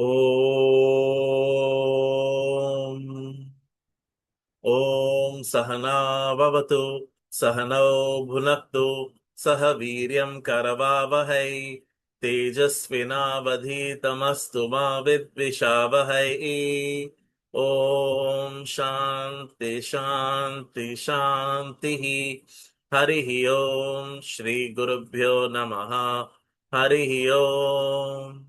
Om Om Sahana Bhavatu Sahano Bhunaktu Saha Viryam Karavavahai Tejasvinavadhitamastu ma vidvishavahai. Om Shanti Shanti Shanti. Harihi Om Shri Gurubhyo Namaha. Harihi Om.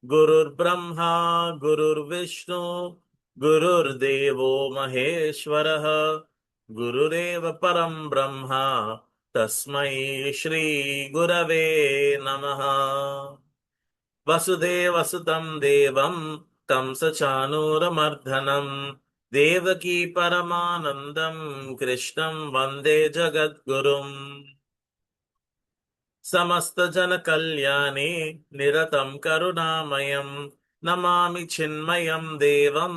Gurur Brahma, Gurur Vishnu, Gurur Devo Maheshwaraha, Gurureva Param Brahma, Tasmai Shri Gurave Namaha. Vasudeva Sutam Devam, Tamsa Chanuramardanam, Devaki Paramanandam, Krishnam Vande Jagadgurum. समस्त जन कल्याणे निरतं करुणामयं नमामि चिन्मयं देवं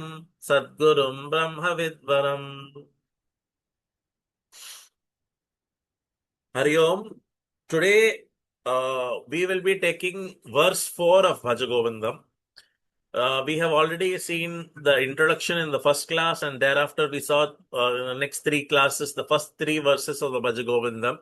सद्गुरुं ब्रह्मविद्वरम्. Hari Om. Today we will be taking verse 4 of Bhaja Govindam. We have already seen the introduction in the first class, and thereafter we saw in the next three classes the first three verses of the Bhaja Govindam.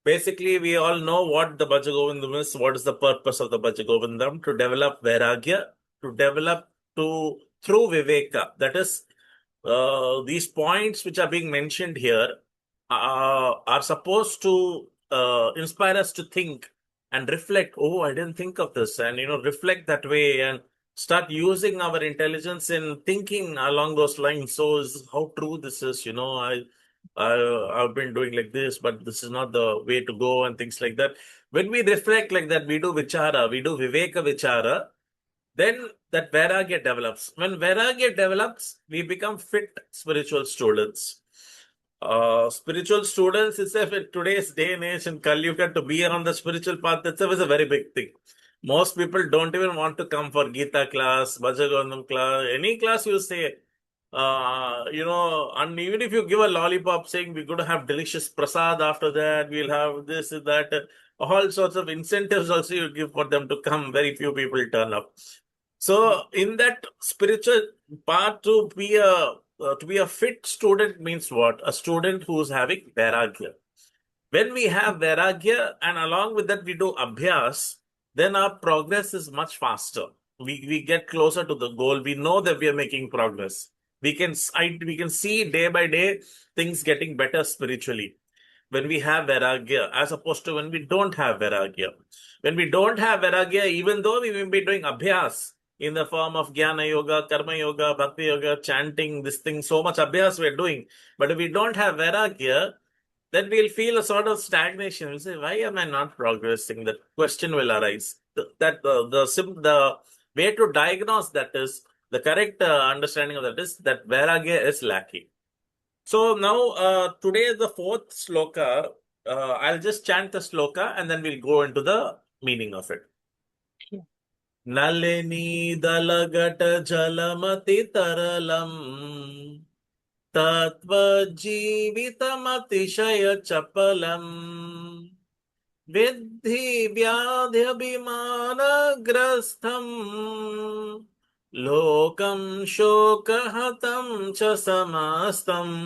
Basically, we all know what the Bhaja Govindam is. What is the purpose of the Bhaja Govindam? To develop Vairagya, to develop through Viveka. That is, these points which are being mentioned here are supposed to inspire us to think and reflect. Oh, I didn't think of this, and reflect that way and start using our intelligence in thinking along those lines. So, how true this is. I've been doing like this, but this is not the way to go, and things like that. When we reflect like that, we do vichara, we do viveka vichara, then that vairagya develops. When vairagya develops, we become fit spiritual students. Spiritual students itself in today's day and age in Kali Yuga, to be on the spiritual path itself is a very big thing. Most people don't even want to come for Gita class, Bhaja Govindam class, any class you say. And even if you give a lollipop saying we're going to have delicious prasad after that, we'll have this, that, all sorts of incentives also you give for them to come, very few people turn up. So in that spiritual part, to be a fit student means what? A student who's having vairagya. When we have vairagya and along with that we do abhyas, then our progress is much faster. We get closer to the goal. We know that we are making progress. We can see day by day things getting better spiritually when we have vairagya, as opposed to when we don't have vairagya. When we don't have vairagya, even though we will be doing abhyas in the form of jnana yoga, karma yoga, bhakti yoga, chanting, this thing, so much abhyas we're doing. But if we don't have vairagya, then we'll feel a sort of stagnation. We'll say, why am I not progressing? That question will arise. The way to diagnose that is, the correct understanding of that is that vairagya is lacking. So now, today is the fourth sloka. I'll just chant the sloka and then we'll go into the meaning of it. Nalini dalagata jalamati taralam तत्त्वजीवितमतिशय चपलम् विद्धि व्याध्यभिमानग्रस्थम् लोकं शोकहतं च समस्तम्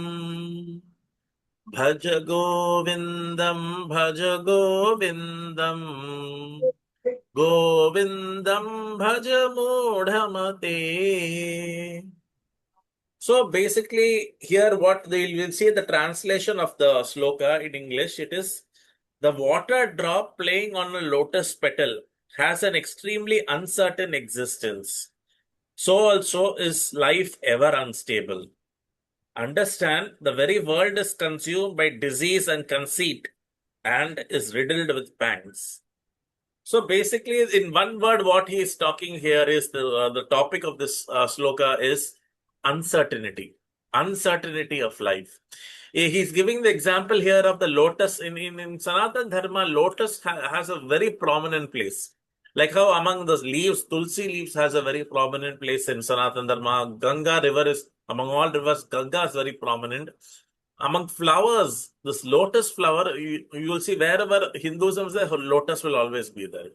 भज गोविन्दम् भज गोविन्दम् गोविन्दम् भज मूढमते. So basically, here what they will see the translation of the sloka in English, it is the water drop playing on a lotus petal has an extremely uncertain existence. So also is life ever unstable. Understand, the very world is consumed by disease and conceit and is riddled with pangs. So basically, in one word, what he is talking here is the topic of this sloka is uncertainty of life. He's giving the example here of the lotus. In Sanatana Dharma, lotus has a very prominent place. Like how among the leaves, tulsi leaves has a very prominent place in Sanatana Dharma. Ganga river is, among all rivers, Ganga is very prominent. Among flowers, this lotus flower, you will see wherever Hinduism is there, lotus will always be there.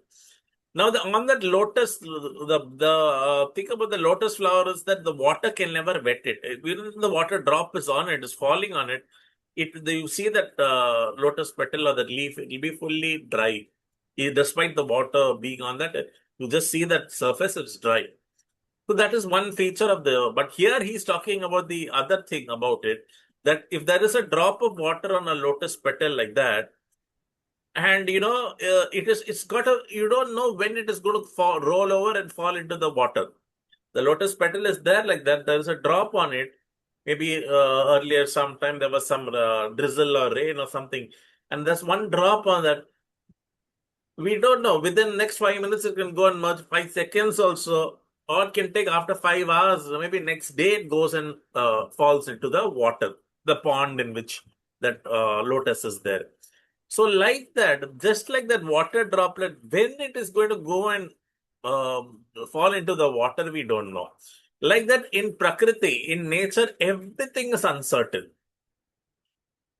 Now, on that lotus, the think about the lotus flower is that the water can never wet it. Even the water drop is on it, is falling on it. You see that lotus petal or that leaf, it will be fully dry. Despite the water being on that, you just see that surface, it's dry. So that is one feature of the. But here he's talking about the other thing about it, that if there is a drop of water on a lotus petal like that, and it's got a, you don't know when it is going to roll over and fall into the water. The lotus petal is there like that. There is a drop on it. Maybe earlier sometime there was some drizzle or rain or something, and there's one drop on that. We don't know. Within next 5 minutes, it can go and merge. 5 seconds also, or it can take after 5 hours. Maybe next day it goes and falls into the water, the pond in which that lotus is there. So like that, just like that water droplet, when it is going to go and fall into the water, we don't know. Like that in Prakriti, in nature, everything is uncertain.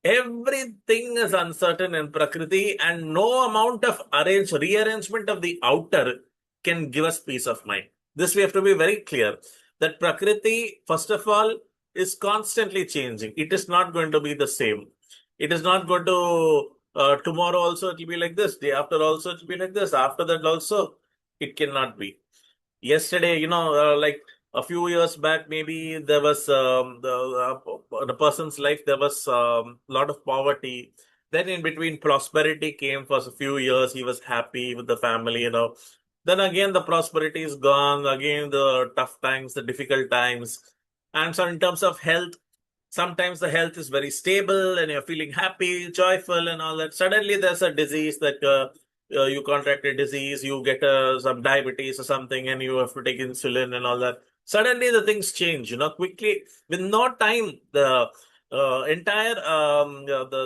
Everything is uncertain in Prakriti, and no amount of rearrangement of the outer can give us peace of mind. This we have to be very clear that Prakriti, first of all, is constantly changing. It is not going to be the same. It is not going to tomorrow also it will be like this, day after also it will be like this, after that also it cannot be. Yesterday, like a few years back, maybe there was the person's life, there was lot of poverty. Then in between, prosperity came for a few years. He was happy with the family. Then again, the prosperity is gone. Again, the tough times, the difficult times. And so in terms of health, sometimes the health is very stable and you're feeling happy, joyful and all that. Suddenly there's a disease that you contract a disease, you get some diabetes or something, and you have to take insulin and all that. Suddenly the things change, quickly. With no time, the entire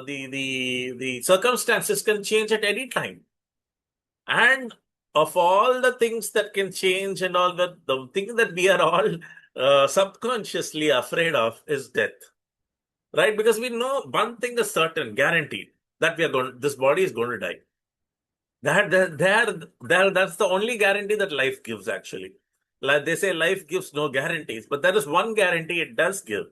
the circumstances can change at any time. And of all the things that can change and all that, the thing that we are all subconsciously afraid of is death. Right? Because we know one thing is certain, guaranteed, that this body is going to die. That's the only guarantee that life gives, actually. Like they say, life gives no guarantees, but there is one guarantee it does give,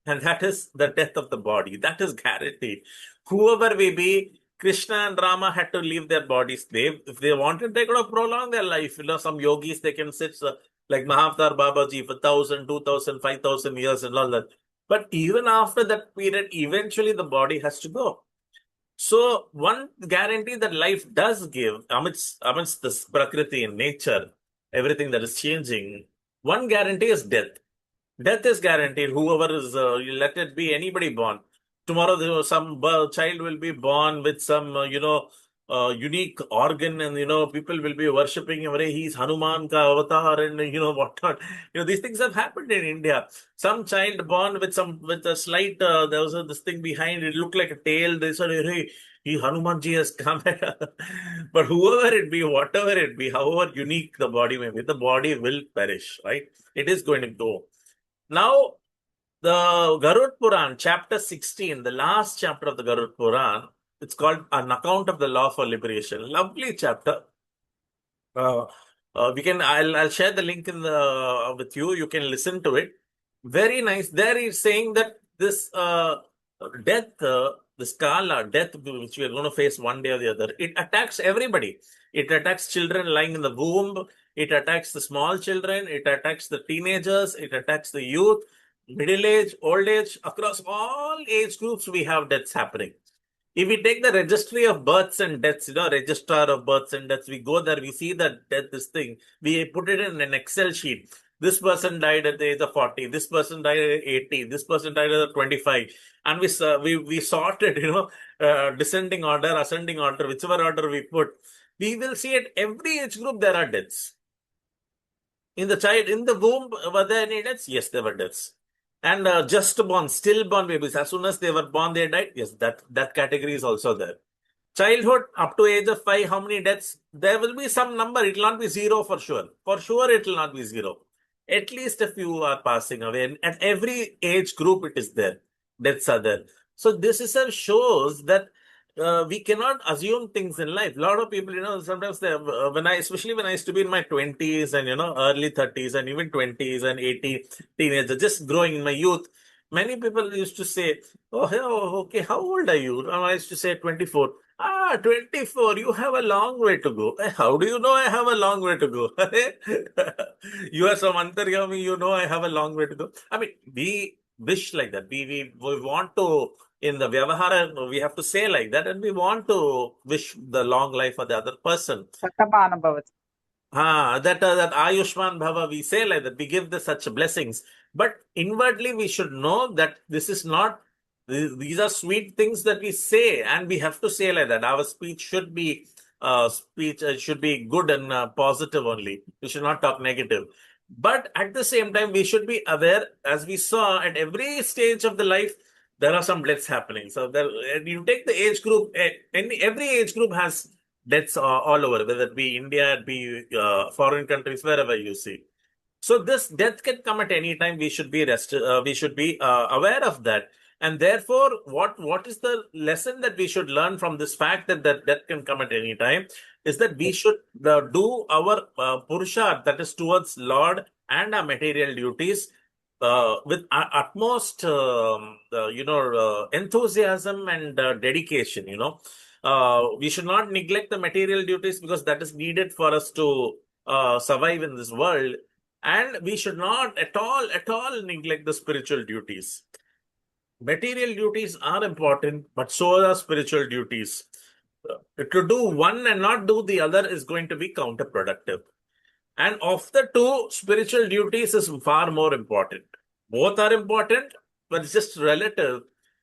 and that is the death of the body. That is guaranteed. Whoever we be, Krishna and Rama had to leave their bodies. If they wanted, they could have prolonged their life. Some yogis, they can sit like Mahavatar Babaji for 1,000, 2,000, 5,000 years and all that. But even after that period, eventually the body has to go. So one guarantee that life does give amidst this Prakriti in nature, everything that is changing, one guarantee is death. Death is guaranteed. Whoever is, let it be anybody born. Tomorrow, some child will be born with some, unique organ, and people will be worshipping him. He's Hanuman ka avatar, and whatnot. These things have happened in India. Some child born with a slight there was this thing behind it, looked like a tail. They said, "Hey, Hanumanji has come." But whoever it be, whatever it be, however unique the body may be, the body will perish. Right? It is going to go. Now, the Garud Puran, chapter 16, the last chapter of the Garud Puran, it's called An Account of the Law for Liberation. Lovely chapter. I'll share the link with you. You can listen to it. Very nice. There he's saying that this death, this kala, death, which we are going to face one day or the other, it attacks everybody. It attacks children lying in the womb. It attacks the small children. It attacks the teenagers. It attacks the youth, middle age, old age. Across all age groups, we have deaths happening. If we take the registry of births and deaths, registrar of births and deaths, we go there, we see that death, this thing, we put it in an Excel sheet. This person died at the age of 40. This person died at 80. This person died at 25. And we sorted, descending order, ascending order, whichever order we put. We will see at every age group there are deaths. In the womb, were there any deaths? Yes, there were deaths. And just born, stillborn babies, as soon as they were born, they died. Yes, that category is also there. Childhood, up to age of 5, how many deaths? There will be some number. It will not be zero for sure. For sure, it will not be zero. At least a few are passing away. And at every age group, it is there. Deaths are there. So this shows that we cannot assume things in life. A lot of people, sometimes especially when I used to be in my 20s and, early 30s and even 20s and 80 teenager, just growing in my youth, many people used to say, oh, okay, how old are you? And I used to say 24. Ah, 24, you have a long way to go. How do you know I have a long way to go? You are some antaryami, I have a long way to go. I mean, we wish like that. We want to, in the Vyavahara, we have to say like that, and we want to wish the long life for the other person. Satamana bhavati. That Ayushman Bhava, we say like that, we give the such blessings. But inwardly, we should know that this is not, these are sweet things that we say, and we have to say like that. Our speech should be should be good and positive only. We should not talk negative. But at the same time, we should be aware, as we saw at every stage of the life, there are some deaths happening. So there, and you take the age group, every age group has deaths all over, whether it be India, it be foreign countries, wherever you see. So this death can come at any time. We should be we should be aware of that. And therefore, what is the lesson that we should learn from this fact that death can come at any time? Is that we should do our purusharth, that is towards Lord and our material duties, with utmost enthusiasm and dedication. We should not neglect the material duties, because that is needed for us to survive in this world. And we should not at all neglect the spiritual duties. Material duties are important, but so are spiritual duties. To do one and not do the other is going to be counterproductive. And of the two, spiritual duties is far more important. Both are important, but it's just relative.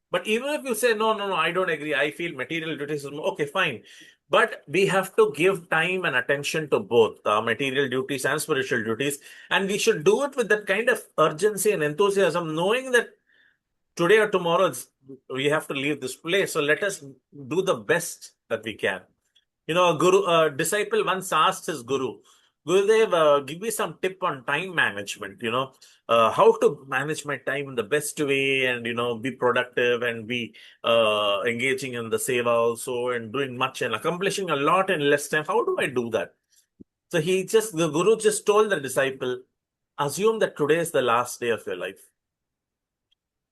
But even if you say, no, I don't agree, I feel material duties is more, okay, fine. But we have to give time and attention to both material duties and spiritual duties. And we should do it with that kind of urgency and enthusiasm, knowing that today or tomorrow we have to leave this place. So let us do the best that we can. A disciple once asked his guru, Gurudev, give me some tip on time management, how to manage my time in the best way and, be productive and be engaging in the seva also and doing much and accomplishing a lot in less time. How do I do that? So the guru just told the disciple, assume that today is the last day of your life.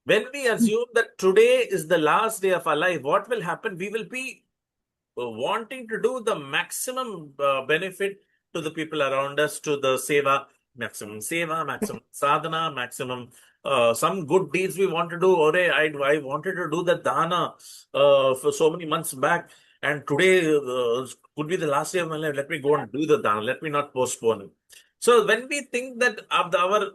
When we assume that today is the last day of our life, what will happen? We will be wanting to do the maximum benefit to the people around us, to the maximum sadhana, maximum some good deeds we want to do. Or I wanted to do the dana for so many months back, and today could be the last day of my life. Let me go and do the dana. Let me not postpone it. So when we think that our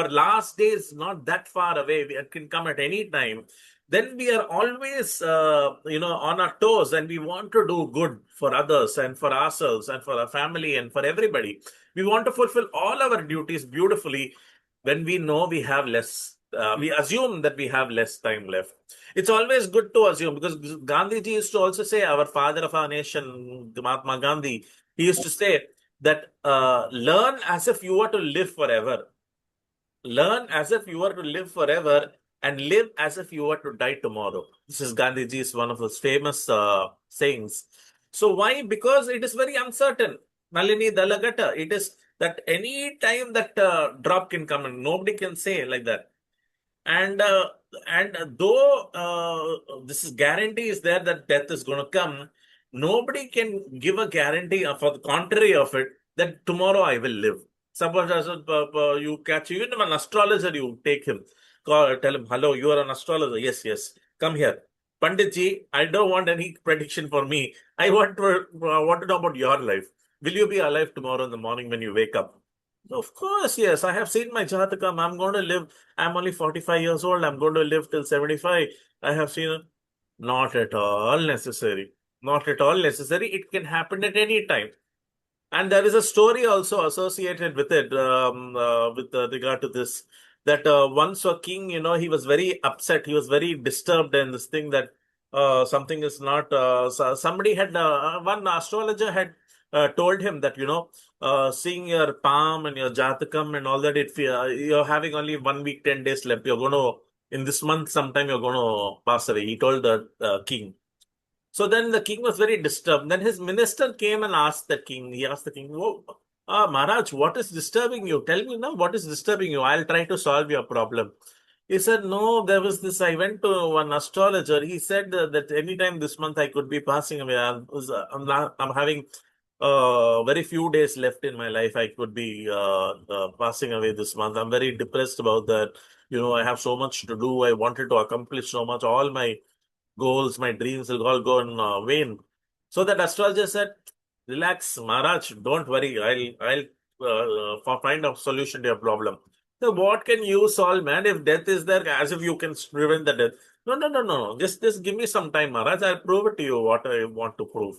last day is not that far away, it can come at any time, then we are always, on our toes, and we want to do good for others and for ourselves and for our family and for everybody. We want to fulfill all our duties beautifully when we know we have less. We assume that we have less time left. It's always good to assume, because Gandhiji used to also say, our father of our nation, Mahatma Gandhi, he used to say that learn as if you were to live forever. Learn as if you were to live forever, and live as if you were to die tomorrow. This is Gandhiji's one of his famous sayings. So why? Because it is very uncertain. Nalini Dalagata. It is that any time that drop can come, and nobody can say like that. And though this is guarantee is there that death is going to come, nobody can give a guarantee for the contrary of it, that tomorrow I will live. Suppose you catch even an astrologer, you take him, tell him, hello, you are an astrologer. Yes, come here. Panditji, I don't want any prediction for me. I want to know about your life. Will you be alive tomorrow in the morning when you wake up? Of course, yes. I have seen my Jatakam. I'm going to live. I'm only 45 years old. I'm going to live till 75. I have seen it. Not at all necessary. Not at all necessary. It can happen at any time. And there is a story also associated with it, with regard to this, that once a king, he was very upset. He was very disturbed in this thing that something is not, somebody had, one astrologer had told him that, seeing your palm and your jatakam and all that, you're having only 1 week, 10 days left. You're going to in this month, sometime you're going to pass away. He told the king. So then the king was very disturbed. Then his minister came and asked the king. He asked the king, "Oh, Maharaj, what is disturbing you? Tell me now, what is disturbing you? I'll try to solve your problem." He said, "No, there was this. I went to one astrologer. He said that anytime this month I could be passing away. I'm having very few days left in my life. I could be passing away this month. I'm very depressed about that. I have so much to do. I wanted to accomplish so much. All my goals, my dreams will all go in vain." So that astrologer said, "Relax, Maharaj, don't worry. I'll find a solution to your problem." So what can you solve, man? If death is there, as if you can prevent the death. No, no, no, no, no. Just give me some time, Maharaj. I'll prove it to you what I want to prove.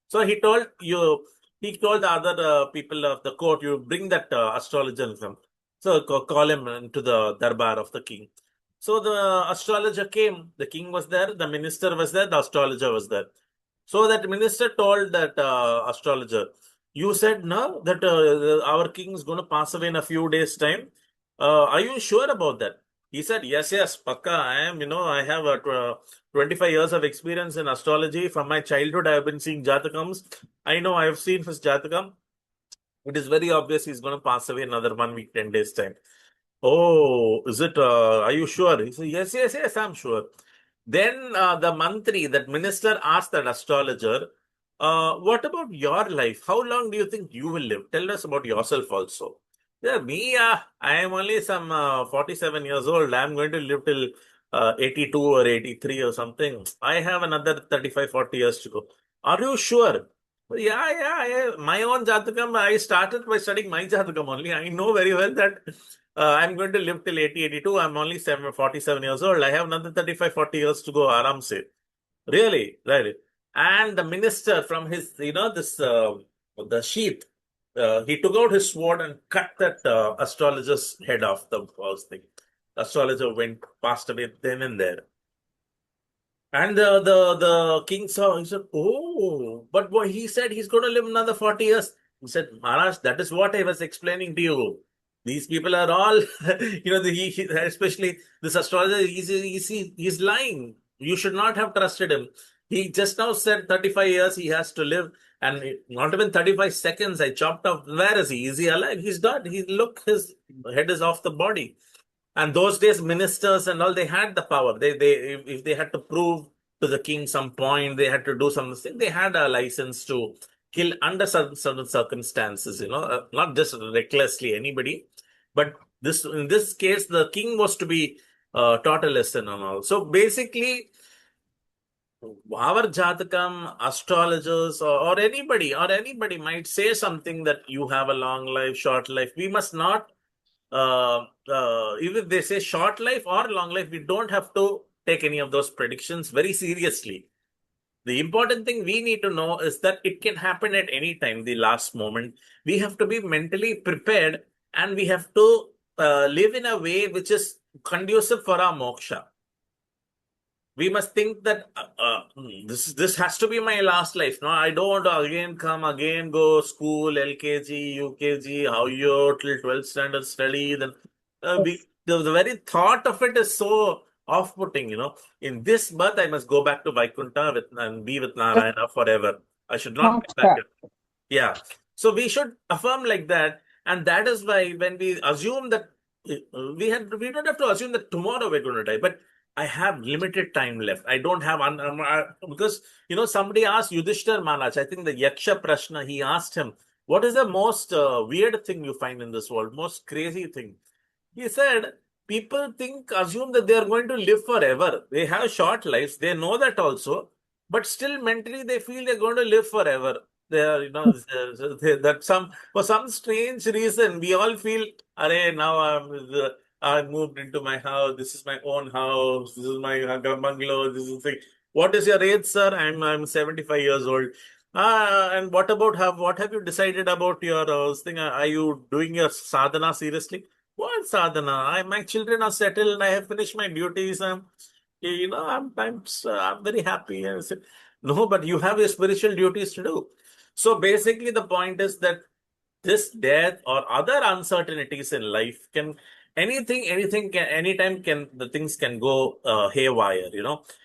So he told the other people of the court, you bring that astrologer and come. So call him into the darbar of the king. So the astrologer came, the king was there, the minister was there, the astrologer was there. So that minister told that astrologer, "You said no, that our king is going to pass away in a few days' time. Are you sure about that?" He said, "Yes, yes, Pakka, I am. I have 25 years of experience in astrology. From my childhood, I have been seeing Jatakams. I know I have seen his Jatakam. It is very obvious he's going to pass away another 1 week, 10 days' time." "Oh, is it? Are you sure?" He said, "Yes, yes, yes, I'm sure." Then the mantri, that minister, asked that astrologer, "What about your life? How long do you think you will live? Tell us about yourself also." "Yeah, me, I am only some 47 years old. I'm going to live till 82 or 83 or something. I have another 35, 40 years to go." "Are you sure?" "Yeah, yeah, yeah. My own Jatakam, I started by studying my Jatakam only. I know very well that I'm going to live till 80, 82. I'm only 47 years old. I have another 35, 40 years to go, aram se." "Really? Really?" And the minister from his, the sheath, he took out his sword and cut that astrologer's head off the first thing. The astrologer passed away then and there. And the king saw, he said, "Oh, but what he said he's going to live another 40 years." He said, "Maharaj, that is what I was explaining to you. These people are all, especially this astrologer, he's lying. You should not have trusted him. He just now said 35 years he has to live, and not even 35 seconds I chopped off. Where is he? Is he alive? He's dead. Look, his head is off the body." And those days, ministers and all, they had the power. They if they had to prove to the king some point, they had to do something. They had a license to kill under certain circumstances. Not just recklessly anybody, but in this case, the king was to be taught a lesson and all. So basically, our Jatakam, astrologers, or anybody might say something that you have a long life, short life. We must not even if they say short life or long life, we don't have to take any of those predictions very seriously. The important thing we need to know is that it can happen at any time, the last moment. We have to be mentally prepared, and we have to live in a way which is conducive for our moksha. We must think that this has to be my last life. No, I don't want to again go school, LKG, UKG, how you till 12th standard study. Then the very thought of it is so off-putting. In this birth, I must go back to Vaikuntha and be with Narayana forever. I should not get back. Yeah. So we should affirm like that. And that is why when we assume that we don't have to assume that tomorrow we're going to die, but I have limited time left. I don't have because somebody asked Yudhishthir Maharaj, I think the Yaksha Prashna, he asked him, "What is the most weird thing you find in this world? Most crazy thing?" He said, "People assume that they are going to live forever. They have short lives. They know that also, but still mentally they feel they're going to live forever. They are, for some strange reason, we all feel, Arey, now I moved into my house. This is my own house. This is my bungalow. This is the thing. What is your age, sir?" I'm 75 years old." And what have you decided about your thing? Are you doing your sadhana seriously?" "What sadhana? My children are settled. I have finished my duties. I'm very happy." And I said, "No, but you have your spiritual duties to do." So basically, the point is that this death or other uncertainties in life can anything can, anytime can, the things can go haywire,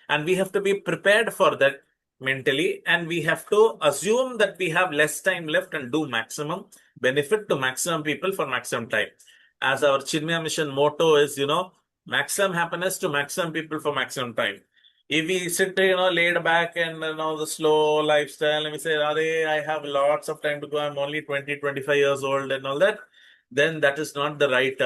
and we have to be prepared for that mentally, and we have to assume that we have less time left and do maximum benefit to maximum people for maximum time. As our Chinmaya mission motto is, maximum happiness to maximum people for maximum time. If we sit, laid back and, the slow lifestyle, and we say, I have lots of time to go, I'm only 20, 25 years old and all that, then that is not the right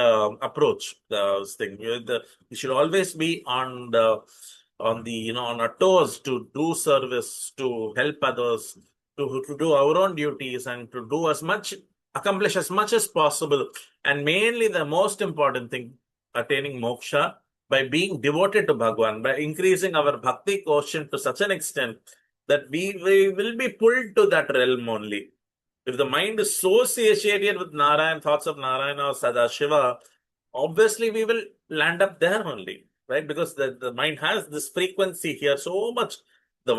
approach. The thing, you should always be on our toes to do service, to help others, to do our own duties, and to do accomplish as much as possible. And mainly the most important thing, attaining moksha by being devoted to Bhagwan, by increasing our bhakti quotient to such an extent that we will be pulled to that realm only. If the mind is so satiated with Narayan, thoughts of Narayana or Sadashiva, obviously we will land up there only, right? Because the mind has this frequency here so much. The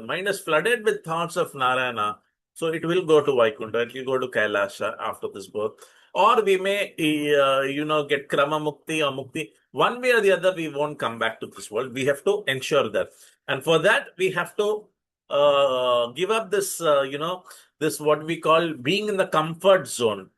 mind is flooded with thoughts of Narayana. So it will go to Vaikuntha, it will go to Kailasha after this birth. Or we may, get Krama Mukti or Mukti. One way or the other, we won't come back to this world. We have to ensure that. And for that, we have to give up this, this what we call being in the comfort zone.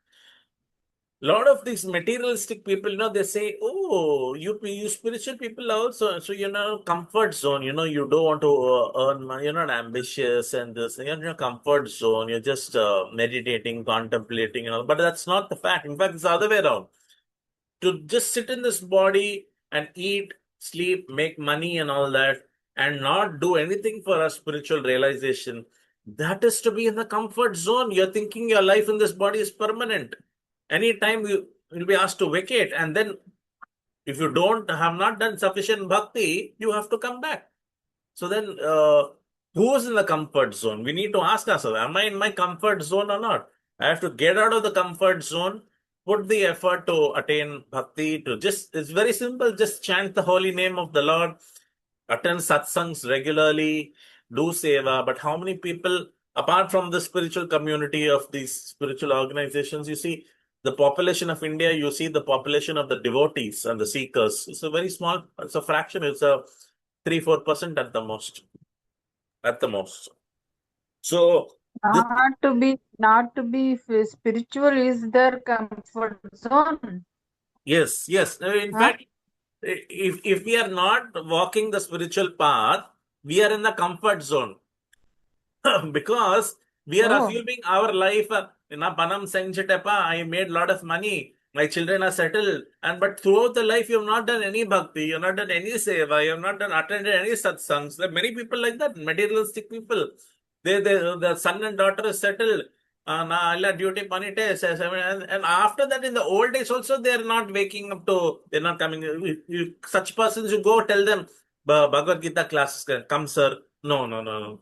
A lot of these materialistic people, they say, oh, you spiritual people also, so comfort zone, you don't want to earn money, you're not ambitious, and this, you're in your comfort zone, you're just meditating, contemplating, and all. But that's not the fact. In fact, it's the other way around. To just sit in this body and eat, sleep, make money, and all that, and not do anything for our spiritual realization, that is to be in the comfort zone. You're thinking your life in this body is permanent. Anytime you will be asked to vacate, and then if you have not done sufficient bhakti, you have to come back. So then, who's in the comfort zone? We need to ask ourselves, am I in my comfort zone or not? I have to get out of the comfort zone, put the effort to attain bhakti, it's very simple, just chant the holy name of the Lord, attend satsangs regularly, do seva. But how many people, apart from the spiritual community of these spiritual organizations, you see the population of India, you see the population of the devotees and the seekers. It's a very small, it's a fraction, it's a 3-4% at the most. At the most. So not to be spiritual is their comfort zone. yes. In fact, if we are not walking the spiritual path, we are in the comfort zone. Because we are assuming our life, panam senjitapa, I made a lot of money, my children are settled, but throughout the life you have not done any bhakti, you have not done any seva, you have not attended any satsangs. There are many people like that, materialistic people. The son and daughter is settled. Duty and after that, in the old days also, they are not waking up they're not coming. Such persons, you go tell them, Bhagavad Gita classes, come sir. No.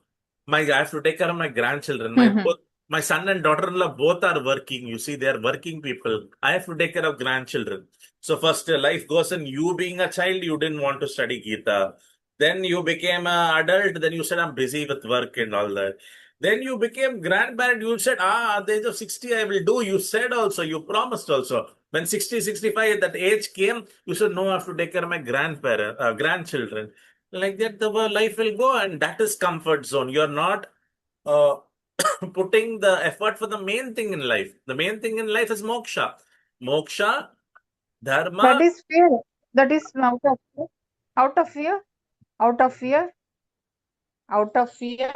I have to take care of my grandchildren. My son and daughter-in-law both are working. You see, they are working people. I have to take care of grandchildren. So first, life goes on. You being a child, you didn't want to study Gita. Then you became an adult. Then you said, I'm busy with work and all that. Then you became grandparent. You said, at the age of 60, I will do. You said also, you promised also. When 60, 65, that age came, you said, no, I have to take care of my grandchildren. Like that, the life will go, and that is comfort zone. You're not uh, putting the effort for the main thing in life. The main thing in life is moksha. Moksha, That dharma. is fear. That is out of fear, out of fear, out of fear.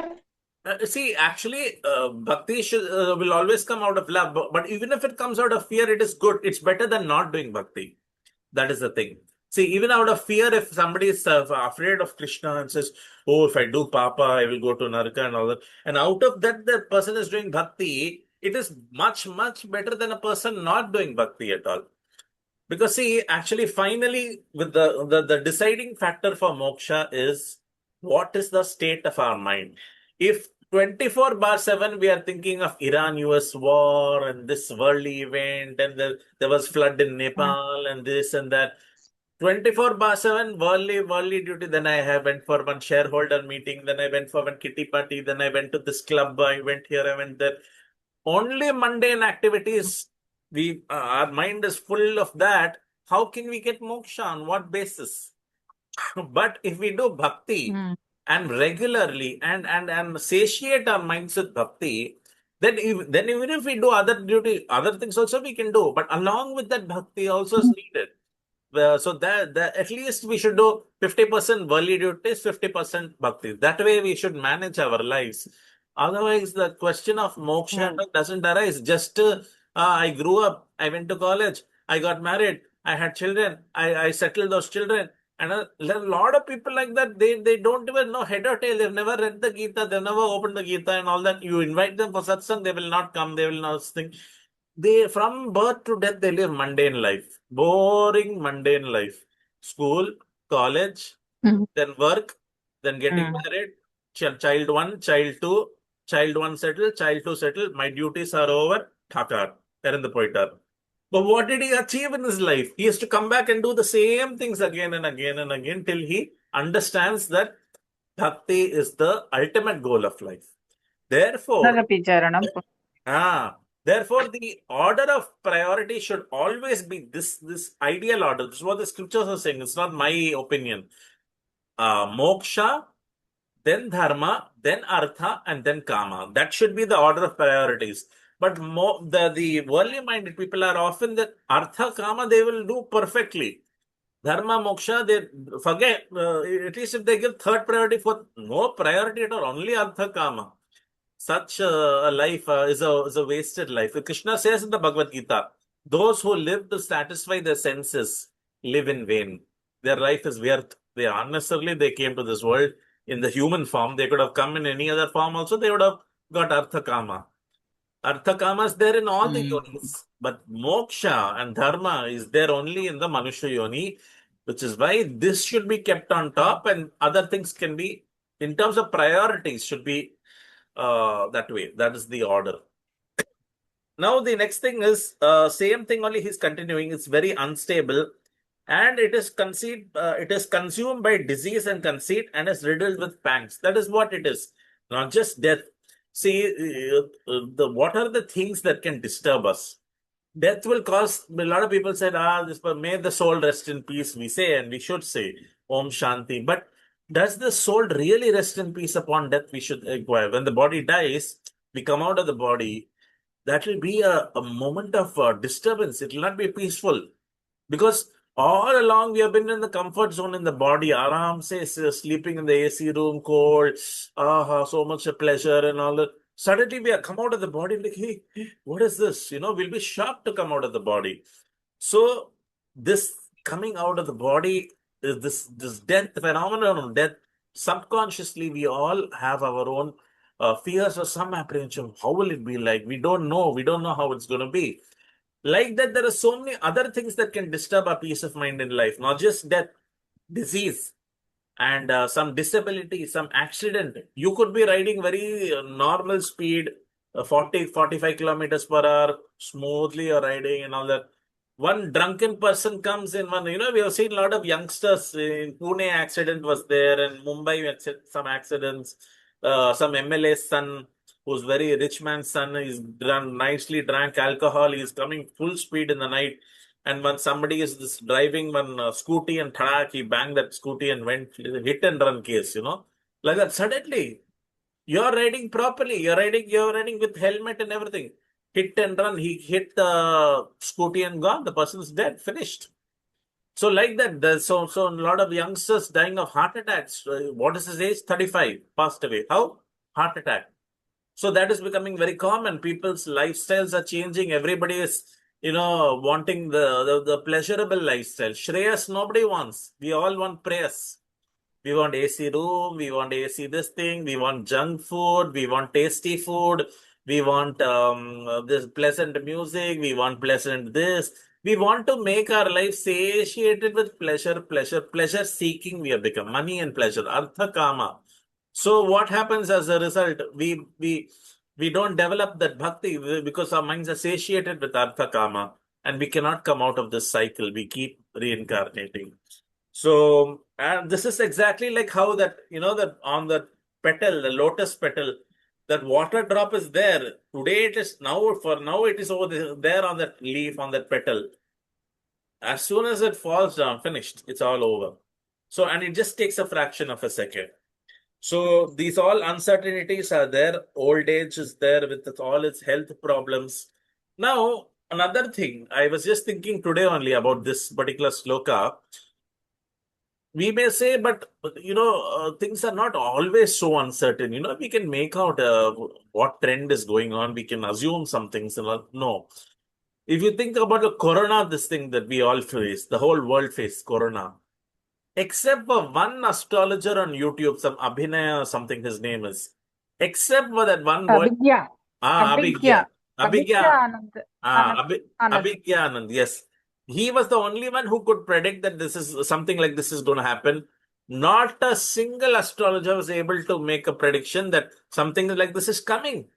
See, actually, bhakti will always come out of love. But even if it comes out of fear, it is good. It's better than not doing bhakti. That is the thing. See, even out of fear, if somebody is afraid of Krishna and says, oh, if I do papa, I will go to Naraka and all that. And out of that, the person is doing bhakti, it is much, much better than a person not doing bhakti at all. Because see, actually, finally, with the deciding factor for moksha is what is the state of our mind. If 24 bar 7, we are thinking of Iran-US war and this worldly event, and there was flood in Nepal and this and that. 24 bar 7, worldly duty. Then I went for one shareholder meeting. Then I went for one kitty party. Then I went to this club. I went here, I went there. Only mundane activities our mind is full of that. How can we get moksha? On what basis? But if we do bhakti Mm. and regularly and satiate our minds with bhakti, then even if we do other things also we can do. But along with that, bhakti also is needed. So that at least we should do 50% worldly duties, 50% bhakti. That way we should manage our lives. Otherwise, the question of moksha Mm. doesn't arise. Just I grew up, I went to college, I got married, I had children, I settled those children. And a lot of people like that, they don't even know head or tail. They've never read the Gita, they've never opened the Gita and all that. You invite them for satsang, they will not come, they will not think. They from birth to death they live mundane life, boring mundane life. School, college, Mm. then work, then getting Mm. married, child one, child one settled, child two settled. My duties are over. Thakar, இறந்து போயிட்டார். But what did he achieve in his life? He has to come back and do the same things again and again and again till he understands that bhakti is the ultimate goal of life. Therefore, Tadapi charanam. Ah, therefore, the order of priority should always be this ideal order. This is what the scriptures are saying. It's not my opinion. Moksha, then dharma, then artha, and then kama. That should be the order of priorities. But the worldly minded people are often that artha, kama, they will do perfectly. Dharma, moksha, they forget. At least if they give third priority for no priority at all, only artha, kama. Such a life is a wasted life. Krishna says in the Bhagavad Gita, those who live to satisfy their senses live in vain. Their life is व्यर्थ. They unnecessarily they came to this world in the human form. They could have come in any other form also. They would have got Artha Kama. Artha Kama is there in all the Mm. yonis. But Moksha and Dharma is there only in the Manusha Yoni, which is why this should be kept on top and other things can be, in terms of priorities, should be that way. That is the order. Now the next thing is same thing only he's continuing. It's very unstable, and it is consumed by disease and conceit, and is riddled with pangs. That is what it is. Not just death. See, the what are the things that can disturb us? Death will cause. A lot of people said, this, but may the soul rest in peace. We say, and we should say, Om Shanti. But does the soul really rest in peace upon death? We should inquire. When the body dies, we come out of the body. That will be a moment of disturbance. It will not be peaceful because all along we have been in the comfort zone in the body. Aram says sleeping in the AC room, cold, so much pleasure and all that. Suddenly we are come out of the body like, hey, what is this? We'll be shocked to come out of the body. So this coming out of the body is this death phenomenon of death. Subconsciously, we all have our own fears or some apprehension. How will it be like? We don't know. We don't know how it's going to be. Like that, there are so many other things that can disturb our peace of mind in life, not just death, disease, and some disability, some accident. You could be riding very normal speed, 40, 45 kilometers per hour, smoothly you're riding and all that. One drunken person comes in one, we have seen a lot of youngsters in Pune accident was there, and Mumbai, we had some accidents. Some MLA's son, who's very rich man's son, is nicely drank alcohol. He's coming full speed in the night. And when somebody is driving one scooty and thadak, he banged that scooty and went hit and run case. Like that. Suddenly, you're riding properly. You're riding with helmet and everything. Hit and run. He hit the scooty and gone. The person's dead, finished. So like that, there's so a lot of youngsters dying of heart attacks. What is his age? 35, passed away. How? Heart attack. So that is becoming very common. People's lifestyles are changing. Everybody is, wanting the pleasurable lifestyle. Shreyas, nobody wants. We all want prayers. We want AC room, we want AC this thing, we want junk food, we want tasty food, we want this pleasant music, we want pleasant this. We want to make our life satiated with pleasure, pleasure, pleasure seeking we have become. Money and pleasure, artha kama. So what happens as a result? We don't develop that bhakti because our minds are satiated with artha kama, and we cannot come out of this cycle. We keep reincarnating. So, and this is exactly like how that, that on the petal, the lotus petal, That water drop is there. Today it is now, for now it is over there on that leaf, on that petal. As soon as it falls down, finished, it's all over. So, and it just takes a fraction of a second. So these all uncertainties are there. Old age is there with all its health problems. Now, another thing, I was just thinking today only about this particular sloka. We may say, but things are not always so uncertain. We can make out what trend is going on. We can assume some things. No. If you think about the corona, this thing that we all face, the whole world faced corona, except for one astrologer on YouTube, some Abhinay or something his name is, except for that one word, Abhigya. Abhigya. Abhigya, Abhigya Abhigya, Anand. Anand. Anand. Abhigya Anand, yes. He was the only one who could predict that this is something like this is going to happen. Not a single astrologer was able to make a prediction that something like this is coming.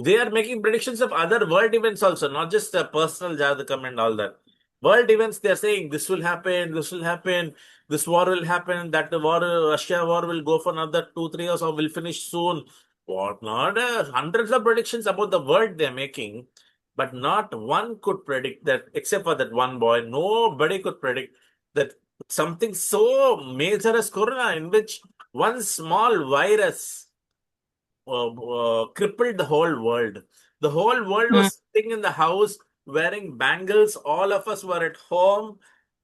They are making predictions of other world events also, not just personal Jadakam and all that. World events, they are saying this will happen, this war will happen, that the war, Russia war will go for another 2, 3 years or will finish soon. What not? Hundreds of predictions about the world they are making, but not one could predict that, except for that one boy. Nobody could predict that something so major as Corona, in which one small virus crippled the whole world. The whole world Mm. was sitting in the house wearing bangles. All of us were at home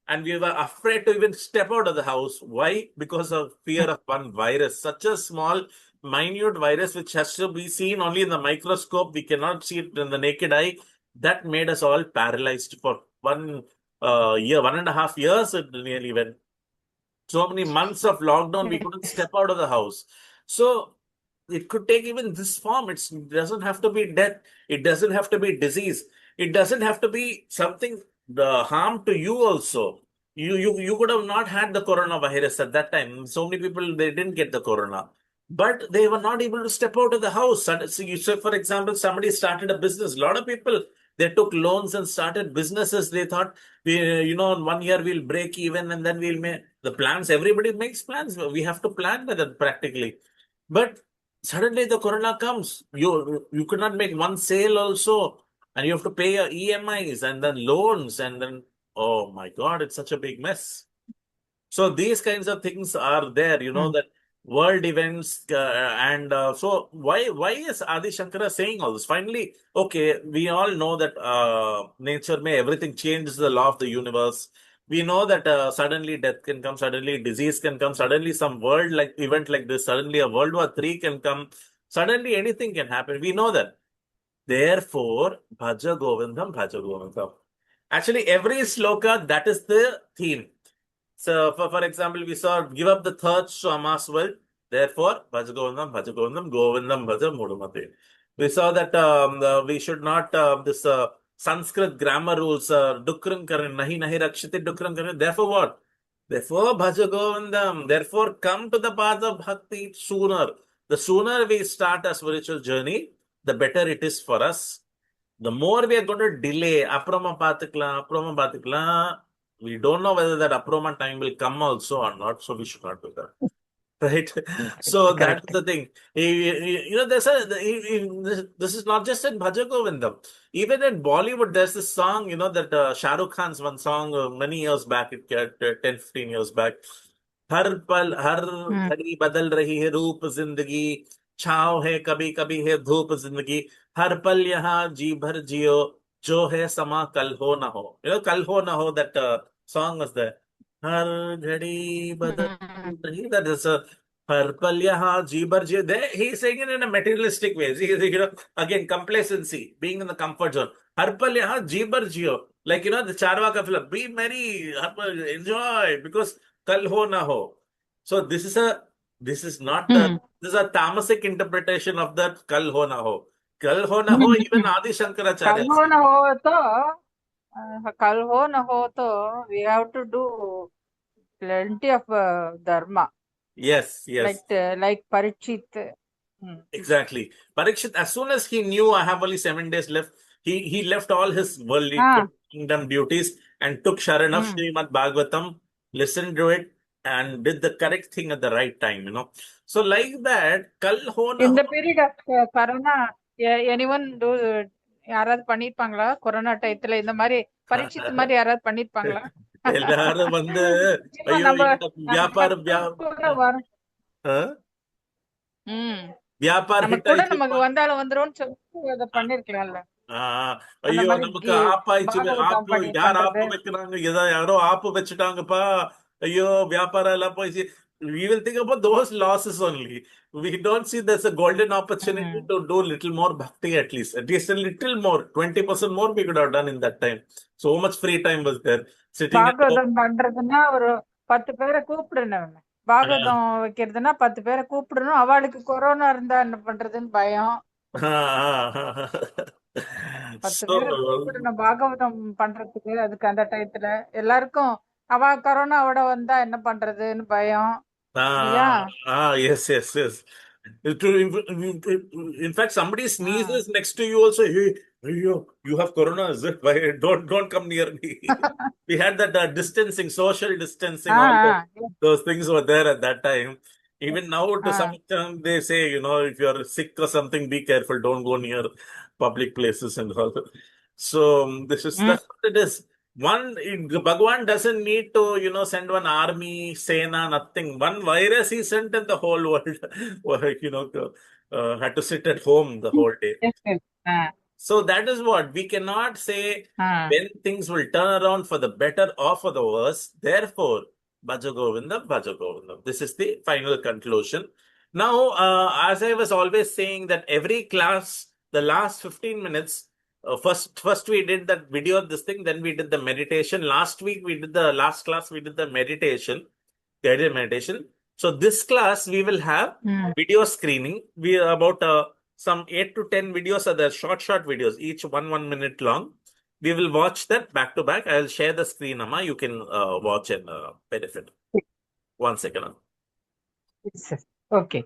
and we were afraid to even step out of the house. Why? Because of fear of one virus. Such a small, minute virus which has to be seen only in the microscope. We cannot see it in the naked eye. That made us all paralyzed for 1 year, 1.5 years. It nearly went. So many months of lockdown, we couldn't step out of the house. So it could take even this form. It doesn't have to be death. It doesn't have to be disease. It doesn't have to be something the harm to you also. You could have not had the coronavirus at that time. So many people they didn't get the corona, but they were not able to step out of the house. So you say, for example, somebody started a business. A lot of people they took loans and started businesses. They thought, in 1 year we'll break even and then we'll make the plans. Everybody makes plans. We have to plan with it practically. But suddenly the corona comes. You could not make one sale also, and you have to pay your EMIs and then loans, and then oh my God, it's such a big mess. So these kinds of things are there, Mm. that world events, and so why is Adi Shankara saying all this? Finally, okay, we all know that nature may everything changes the law of the universe. We know that suddenly death can come, suddenly disease can come, suddenly some world like event like this, suddenly a World War III can come, suddenly anything can happen. We know that. Therefore, Bhaja Govindam, Bhaja Govindam. Actually, every sloka, that is the theme. So, for example, we saw give up the thirst to amass wealth. Therefore, Bhaja Govindam, Govindam Bhaja Mudumate. We saw that we should not, this Sanskrit grammar rules, Dukran Karan, Nahi Nahi Rakshiti Dukran Karan. Therefore, what? Therefore, Bhaja Govindam. Therefore, come to the path of Bhakti sooner. The sooner we start a spiritual journey, the better it is for us. The more we are going to delay, Aprama Pathikla, we don't know whether that Aprama time will come also or not, so we should not do that. Right? So that's Correct. the thing. There's this is not just in Bhaja Govindam. Even in Bollywood, there's this song, that Shah Rukh Khan's one song many years back, 10, 15 years back. हर पल हर Mm. घड़ी बदल रही है रूप जिंदगी छाँव है कभी कभी है धूप जिंदगी हर पल यहाँ जी भर जियो जो है समा कल हो ना हो कल हो ना हो that song was there हर घड़ी बदल Mm. रही that is हर पल यहाँ जी भर जियो there he is saying it in a materialistic way. Again complacency being in the comfort zone हर पल यहाँ जी भर जियो like the Charvaka film be merry हर पल enjoy because kal ho na ho. So this is not Mm. this is a tamasic interpretation of that kal ho na ho. Kal ho na ho, even Adi कल Shankaracharya हो said. न हो तो कल हो न हो तो we have to do plenty of dharma Yes, yes. like Parikshit. Mm. Exactly. Parikshit, as soon as he knew I have only 7 days left, he left all his worldly Ah. kingdom duties and took Sharan of Mm. Srimad Bhagavatam, listened to it, and did the correct thing at the right time, So like that, kal ho na In ho. the period of corona, anyone do யாராவது பண்ணிருப்பாங்களா corona டயத்துல இந்த மாதிரி பரீட்சித் மாதிரி யாராவது பண்ணிருப்பாங்களா? எல்லாரும் வந்து நிச்சயமா ஐயோ நம்ம இந்த வியாபாரம் கூட வரும். வியாபார நமக்கு ஹிட் கூட நமக்கு ஆயிடுச்சுப்பா. வந்தாலும் வந்துரும்னு சொல்லி அதை பண்ணிருக்கலாம்ல. அந்த ஐயோ மாதிரி நமக்கு ஆப் ஆயிடுச்சு, பாகவதம் ஆப்பு யார் பண்றது. ஆப்பு வைக்கிறாங்க, யாரோ ஆப்பு வச்சுட்டாங்கப்பா, ஐயோ வியாபாரம் எல்லாம் போயிடுச்சு. We will think about those losses only. We don't see there's a golden opportunity to do little more bhakti at least. At least a little more. 20% more we could have done in that time. So much free time was there. Sitting at home. Bhagavatam பண்றதுன்னா ஒரு 10 பேரை கூப்பிடணும். பாகவதம் வைக்கிறதுன்னா 10 பேரை கூப்பிடணும். அவளுக்கு corona இருந்தா என்ன பண்றதுன்னு பயம். 10 பேரை கூப்பிடணும் பாகவதம் பண்றதுக்கு. அதுக்கு அந்த டயத்துல எல்லாருக்கும் அவ கொரோனாவோட வந்தா என்ன பண்றதுன்னு பயம். Yes. In fact, somebody sneezes next to you also. Hey, you have corona, is it? Why don't come near me? We had that distancing, social distancing, all those things were there at that time. Even now, to some extent, they say, if you're sick or something, be careful, don't go near public places and all. So that's what it is. Bhagwan doesn't need to, send one army, Sena, nothing. One virus he sent and the whole world, had to sit at home the whole day. So that is what we cannot say when things will turn around for the better or for the worse. Therefore, Bhaja Govindam, Bhaja Govindam. This is the final conclusion. Now, as I was always saying that every class, the last 15 minutes, first we did that video of this thing, then we did the meditation. Last class we did the meditation, guided meditation. So this class we will have video screening. We are about some 8 to 10 videos are there, short videos, each 1 minute long. We will watch that back to back. I will share the screen, Amma. You can watch and benefit. 1 second. Okay.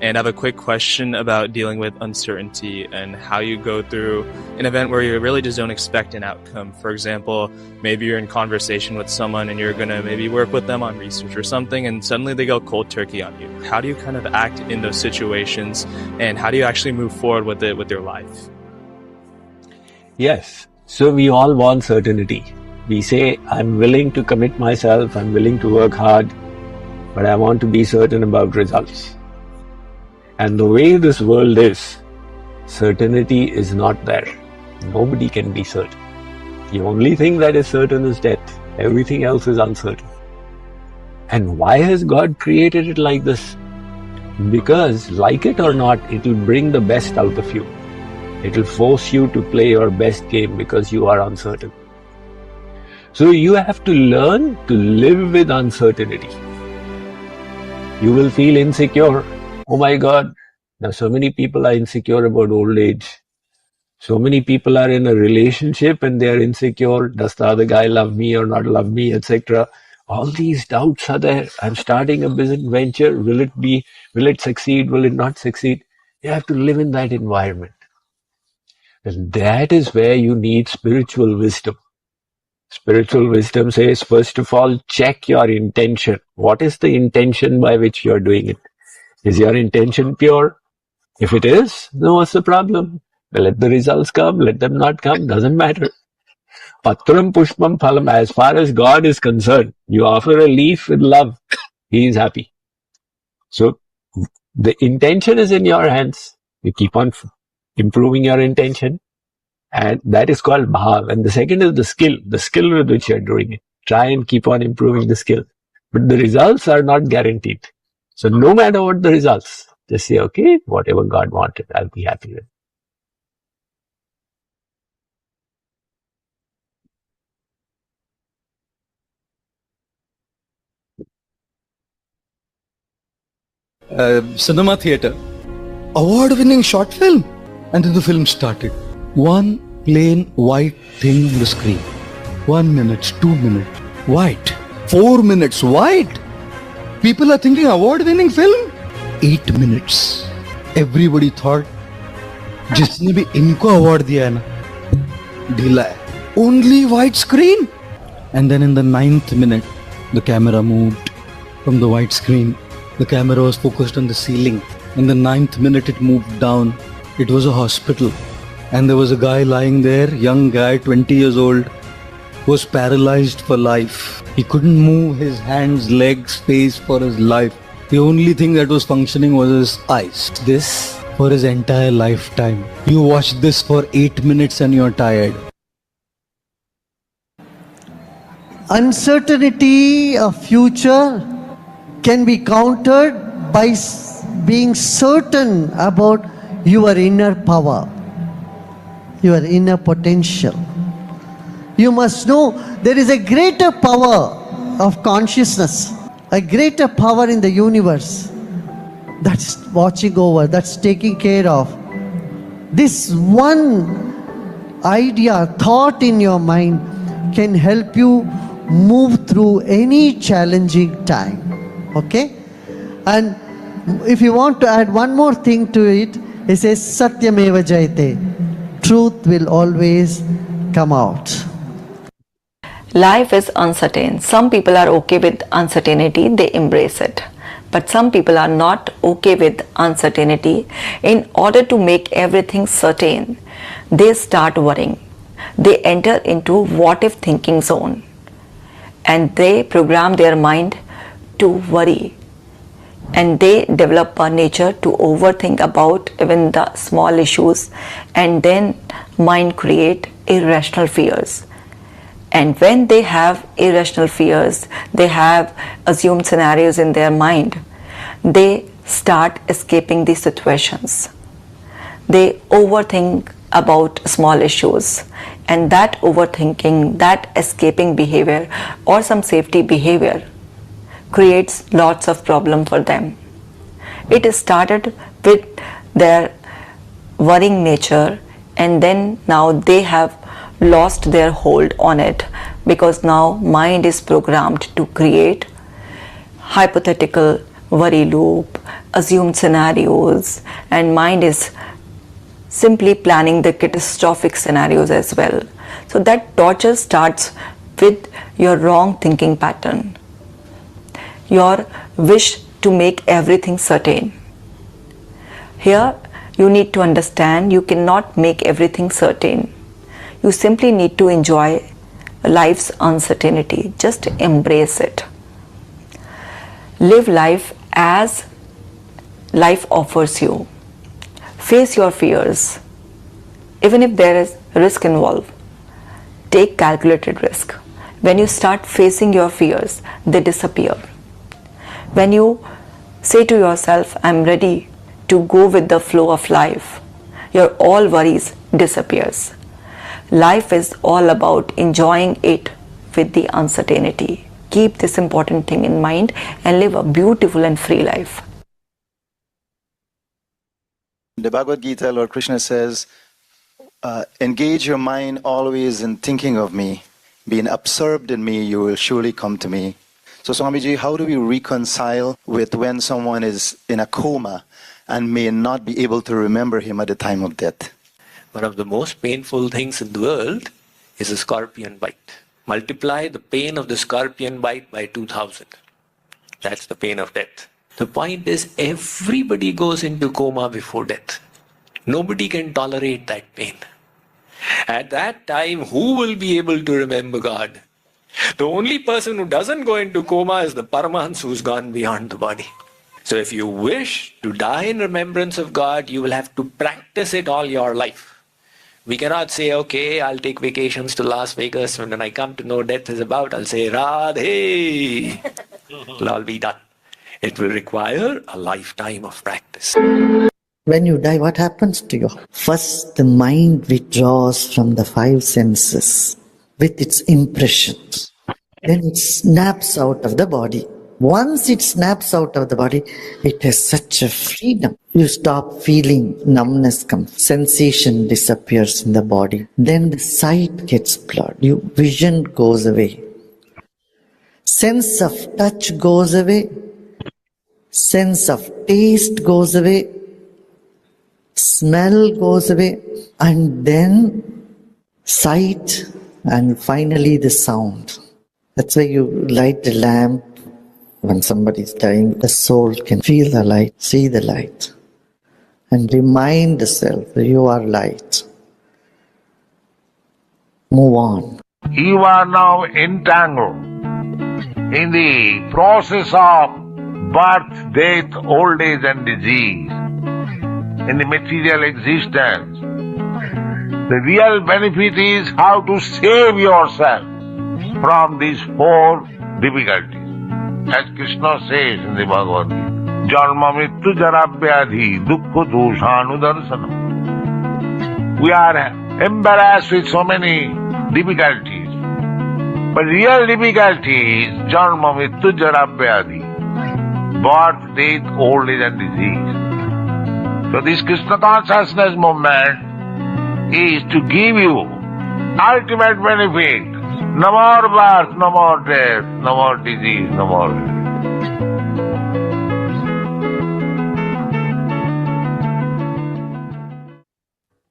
And I have a quick question about dealing with uncertainty and how you go through an event where you really just don't expect an outcome. For example, maybe you're in conversation with someone and you're going to maybe work with them on research or something, and suddenly they go cold turkey on you. How do you kind of act in those situations, and how do you actually move forward with it with your life? Yes. So we all want certainty. We say, I'm willing to commit myself, I'm willing to work hard, but I want to be certain about results. And the way this world is, certainty is not there. Nobody can be certain. The only thing that is certain is death. Everything else is uncertain. And why has God created it like this? Because, like it or not, it will bring the best out of you. It will force you to play your best game because you are uncertain. So you have to learn to live with uncertainty. You will feel insecure. Oh my God, now so many people are insecure about old age. So many people are in a relationship and they are insecure. Does the other guy love me or not love me, etc. All these doubts are there. I'm starting a business venture. Will it succeed? Will it not succeed? You have to live in that environment. And that is where you need spiritual wisdom. Spiritual wisdom says, first of all, check your intention. What is the intention by which you are doing it? Is your intention pure? If it is, then what's the problem? Well, let the results come, let them not come, doesn't matter. Patram pushpam phalam, as far as God is concerned, you offer a leaf with love, He is happy. So, the intention is in your hands. You keep on improving your intention, and that is called bhav. And the second is the skill with which you are doing it. Try and keep on improving the skill. But the results are not guaranteed. So no matter what the results, just say, okay, whatever God wanted, I'll be happy with. Cinema theatre, award-winning short film, and then the film started. One plain white thing on the screen. 1 minute, 2 minutes, white. 4 minutes, white. People are thinking award-winning film. 8 minutes. Everybody thought, जिसने भी इनको award दिया है ना, ढीला है. Only white screen. And then in the 9th minute, the camera moved from the white screen. The camera was focused on the ceiling. In the 9th minute, it moved down. It was a hospital. And there was a guy lying there, young guy, 20 years old, was paralyzed for life. He couldn't move his hands, legs, face for his life. The only thing that was functioning was his eyes. This for his entire lifetime. You watch this for 8 minutes and you're tired. Uncertainty of future can be countered by being certain about your inner power, your inner potential. You must know there is a greater power of consciousness, a greater power in the universe that's watching over, that's taking care of. This one idea, thought in your mind can help you move through any challenging time. Okay? And if you want to add one more thing to it, it says Satyameva Jayate. Truth will always come out. Life is uncertain. Some people are okay with uncertainty, they embrace it. But some people are not okay with uncertainty. In order to make everything certain, they start worrying. They enter into what if thinking zone. And they program their mind to worry. And they develop a nature to overthink about even the small issues, and then mind create irrational fears. And when they have irrational fears, they have assumed scenarios in their mind, they start escaping these situations. They overthink about small issues, and that overthinking, that escaping behavior or some safety behavior creates lots of problem for them. It is started with their worrying nature, and then now they have lost their hold on it, because now mind is programmed to create hypothetical worry loop, assumed scenarios, and mind is simply planning the catastrophic scenarios as well. So that torture starts with your wrong thinking pattern, your wish to make everything certain. Here you need to understand you cannot make everything certain. You simply need to enjoy life's uncertainty. Just embrace it. Live life as life offers you. Face your fears. Even if there is risk involved, take calculated risk. When you start facing your fears, they disappear. When you say to yourself, I'm ready to go with the flow of life, your all worries disappears. Life is all about enjoying it with the uncertainty. Keep this important thing in mind and live a beautiful and free life. In the Bhagavad Gita, Lord Krishna says, engage your mind always in thinking of me. Being absorbed in me, you will surely come to me. So Swamiji, how do we reconcile with when someone is in a coma and may not be able to remember him at the time of death? One of the most painful things in the world is a scorpion bite. Multiply the pain of the scorpion bite by 2000. That's the pain of death. The point is, everybody goes into coma before death. Nobody can tolerate that pain. At that time, who will be able to remember God? The only person who doesn't go into coma is the Paramahans who's gone beyond the body. So if you wish to die in remembrance of God, you will have to practice it all your life. We cannot say, okay, I'll take vacations to Las Vegas, and when I come to know death is about, I'll say, Radhe. It'll all be done. It will require a lifetime of practice. When you die, what happens to you? First, the mind withdraws from the five senses with its impressions. Then it snaps out of the body. Once it snaps out of the body, it has such a freedom. You stop feeling numbness comes, sensation disappears in the body. Then the sight gets blurred. Your vision goes away. Sense of touch goes away. sense of taste goes away, smell goes away, and then sight, and finally the sound. That's why you light the lamp. When somebody is dying, the soul can feel the light, see the light, and remind the self that you are light. Move on. You are now entangled in the process of birth, death, old age and disease, in the material existence. The real benefit is how to save yourself from these four difficulties. As Krishna says in the Bhagavad Gita, Janma Mrityu Jara Vyadhi Dukkha Doshanu Darshanam. We are embarrassed with so many difficulties. But real difficulty is Janma Mrityu Jara Vyadhi, birth, death, old age and disease. So this Krishna consciousness movement is to give you ultimate benefit. No more birth, no more death, no more disease, no more.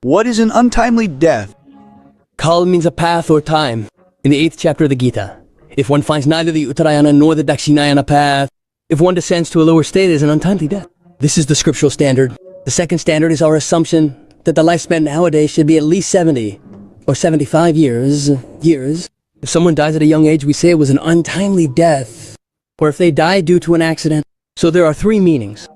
What is an untimely death? Kal means a path or time. In the 8th chapter of the Gita, if one finds neither the Uttarayana nor the Dakshinayana path, if one descends to a lower state, it is an untimely death. This is the scriptural standard. The second standard is our assumption that the lifespan nowadays should be at least 70 or 75 years. If someone dies at a young age, we say it was an untimely death, or if they die due to an accident. So there are three meanings.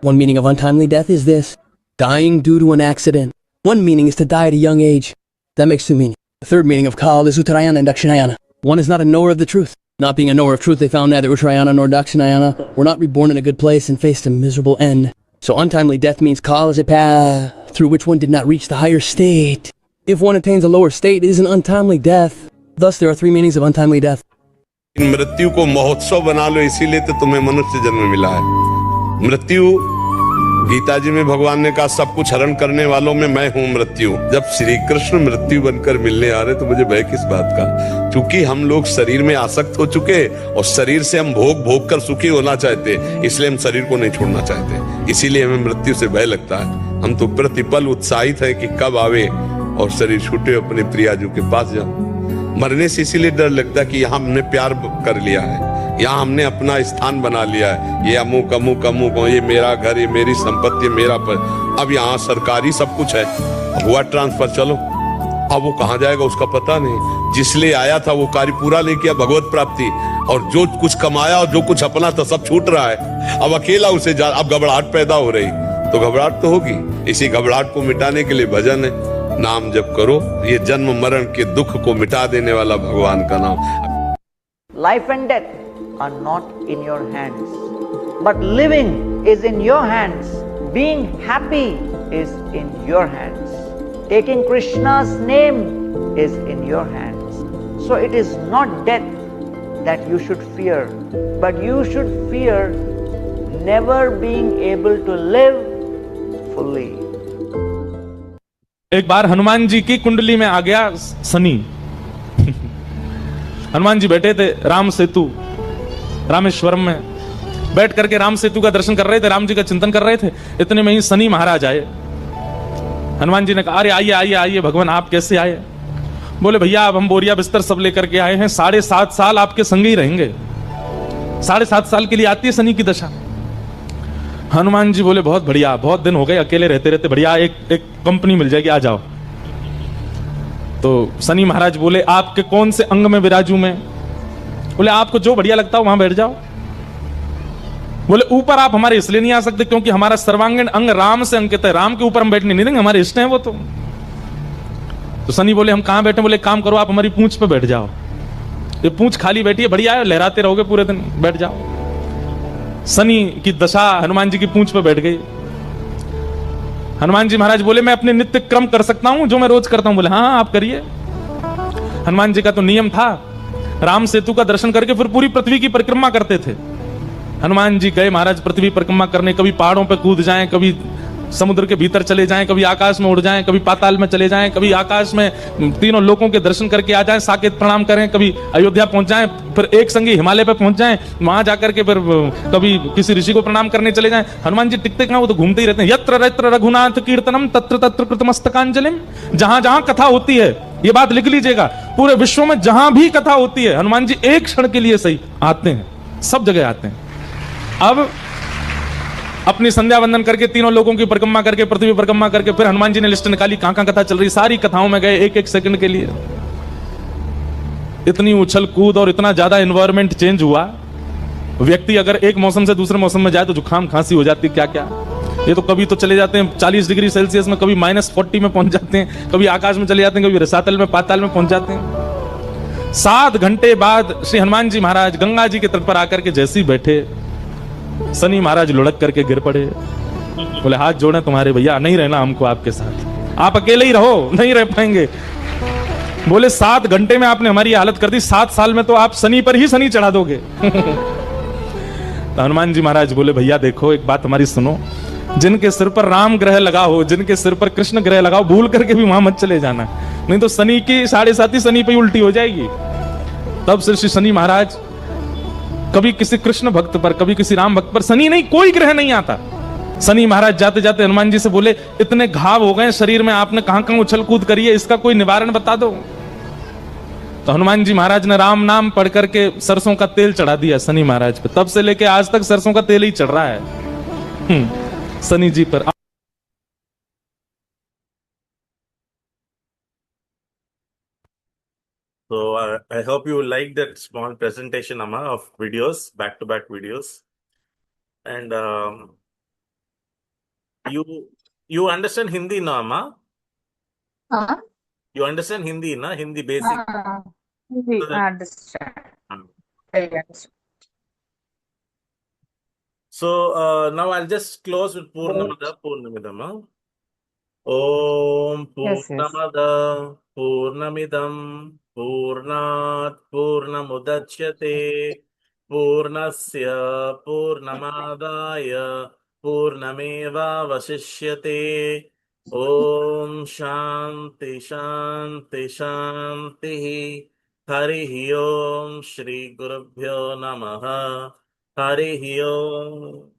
One meaning of untimely death is this: dying due to an accident. One meaning is to die at a young age. That makes two meanings. The third meaning of Kal is Uttarayana and Dakshinayana. One is not a knower of the truth. Not being a knower of truth, they found neither Uttarayana nor Dakshinayana, were not reborn in a good place and faced a miserable end. So untimely death means Kal is a path through which one did not reach the higher state. If one attains a lower state, it is an untimely death. Thus, there are three meanings of untimely death. मृत्यु को महोत्सव बना लो, इसीलिए तो तुम्हें मनुष्य जन्म मिला है। मृत्यु, गीता जी में भगवान ने कहा सब कुछ हरण करने वालों में मैं हूँ मृत्यु। जब श्री कृष्ण मृत्यु बनकर मिलने आ रहे तो मुझे भय किस बात का, क्योंकि हम लोग शरीर में आसक्त हो चुके और शरीर से हम भोग कर सुखी होना चाहते, इसलिए हम शरीर को नहीं छोड़ना चाहते, इसीलिए हमें मृत्यु से भय लगता है। हम तो प्रतिपल उत्साहित है कि कब आवे और शरीर छूटे, अपने प्रियाजू के पास जाओ। मरने से इसीलिए डर लगता है कि यहाँ हमने प्यार कर लिया है, यहाँ हमने अपना स्थान बना लिया है, ये अमुक अमुक अमुक, ये मेरा घर, ये मेरी संपत्ति, मेरा पर। अब यहाँ सरकारी सब कुछ है, हुआ ट्रांसफर, चलो अब वो कहाँ जाएगा उसका पता नहीं। जिसलिए आया था वो कार्य पूरा नहीं किया, भगवत प्राप्ति, और जो कुछ कमाया और जो कुछ अपना था सब छूट रहा है। अब अकेला उसे अब घबराहट पैदा हो रही, तो घबराहट तो होगी। इसी घबराहट को मिटाने के लिए भजन है, नाम जप करो, ये जन्म मरण के दुख को मिटा देने वाला भगवान का नाम। Life and death are not in your hands, but living is in your hands. Being happy is in your hands. Taking Krishna's name is in your hands. So it is not death that you should fear, but you should fear never being able to live fully. एक बार हनुमान जी की कुंडली में आ गया शनि। हनुमान जी बैठे थे राम सेतु रामेश्वरम में, बैठ करके राम सेतु का दर्शन कर रहे थे, राम जी का चिंतन कर रहे थे। इतने में ही शनि महाराज आए। हनुमान जी ने कहा, अरे आइए आइए आइए भगवान, आप कैसे आए? बोले भैया अब हम बोरिया बिस्तर सब लेकर के आए हैं, 7.5 साल आपके संग ही रहेंगे। 7.5 साल के लिए आती है शनि की दशा। हनुमान जी बोले बहुत बढ़िया, बहुत दिन हो गए अकेले रहते रहते, बढ़िया एक कंपनी मिल जाएगी, आ जाओ। तो शनि महाराज बोले आपके कौन से अंग में विराजू मैं? बोले आपको जो बढ़िया लगता हो वहां बैठ जाओ। बोले ऊपर आप हमारे इसलिए नहीं आ सकते क्योंकि हमारा सर्वांगीण अंग राम से अंकित है, राम के ऊपर हम बैठने नहीं देंगे, हमारे इष्ट हैं वो। तो शनि बोले हम कहां बैठे? बोले काम करो आप हमारी पूंछ पे बैठ जाओ, ये पूंछ खाली बैठी है, बढ़िया है, लहराते रहोगे पूरे दिन, बैठ जाओ। शनि की दशा हनुमान जी की पूंछ पे बैठ गई। हनुमान जी महाराज बोले मैं अपने नित्य क्रम कर सकता हूं जो मैं रोज करता हूं। बोले हाँ आप करिए। हनुमान जी का तो नियम था, राम सेतु का दर्शन करके फिर पूरी पृथ्वी की परिक्रमा करते थे। हनुमान जी गए महाराज पृथ्वी परिक्रमा करने, कभी पहाड़ों पे कूद जाएं, कभी समुद्र के भीतर चले जाएं, कभी आकाश में उड़ जाएं, कभी पाताल में चले जाएं, कभी आकाश में तीनों लोकों के दर्शन करके आ जाएं, साकेत प्रणाम करें, कभी अयोध्या पहुंच जाएं, फिर एक संगी हिमालय पे पहुंच जाएं, वहां जाकर के फिर कभी किसी ऋषि को प्रणाम करने चले जाएं। हनुमान जी टिकते कहां, वो तो घूमते ही रहते हैं। यत्र यत्र रघुनाथ कीर्तनम तत्र तत्र कृतमस्तकांजलिम। जहां जहां कथा होती है, ये बात लिख लीजिएगा, पूरे विश्व में जहां भी कथा होती है, हनुमान जी एक क्षण के लिए सही आते हैं, सब जगह आते हैं। अब अपनी संध्या वंदन करके तीनों लोगों की परिक्रमा करके, पृथ्वी परिक्रमा करके, फिर हनुमान जी ने लिस्ट निकाली कहां कहां कथा चल रही, सारी कथाओं में गए एक एक सेकंड के लिए। इतनी उछल कूद और इतना ज्यादा एनवायरमेंट चेंज हुआ, व्यक्ति अगर एक मौसम से दूसरे मौसम में जाए तो जुकाम खांसी हो जाती, क्या क्या। ये तो कभी तो चले जाते हैं 40 डिग्री सेल्सियस में, कभी -40 में पहुंच जाते हैं, कभी आकाश में चले जाते हैं, कभी रसातल में पाताल में पहुंच जाते हैं। 7 घंटे बाद श्री हनुमान जी महाराज गंगा जी के तट पर आकर के जैसे ही बैठे, शनि महाराज लुढ़क करके गिर पड़े। बोले हाथ जोड़े तुम्हारे भैया, नहीं रहना हमको आपके साथ, आप अकेले ही रहो, नहीं रह पाएंगे। बोले 7 घंटे में आपने हमारी हालत कर दी, 7 साल में तो आप शनि पर ही शनि चढ़ा दोगे। तो हनुमान जी महाराज बोले भैया देखो, एक बात हमारी सुनो, जिनके सिर पर राम ग्रह लगा हो, जिनके सिर पर कृष्ण ग्रह लगा हो, भूल करके भी वहां मत चले जाना, नहीं तो शनि की 7.5 शनि पे उल्टी हो जाएगी। तब श्री शनि महाराज, कभी किसी कृष्ण भक्त पर, कभी किसी राम भक्त पर, शनि नहीं, कोई ग्रह नहीं आता। शनि महाराज जाते जाते हनुमान जी से बोले इतने घाव हो गए शरीर में, आपने कहां कहां उछल कूद करी है, इसका कोई निवारण बता दो। तो हनुमान जी महाराज ने राम नाम पढ़ करके सरसों का तेल चढ़ा दिया शनि महाराज पे। तब से लेके आज तक सरसों का तेल ही चढ़ रहा है शनि जी पर। So I hope you like that small presentation, Amma, of videos, back-to-back videos, and you understand Hindi, no, Amma? हाँ You understand Hindi, na? Hindi basic. हाँ Hindi, So I understand. I understand. So now I'll just close with Purnamada Purnamidam. Huh? Om Yes, yes. Purnamada Purnamidam Purnat Purnamudachyate Purnasya Purnamadaya Purnameva Vasishyate. Om Shanti Shanti Shanti. Harihi Om Shri Gurubhyo Namaha. Harihi Om.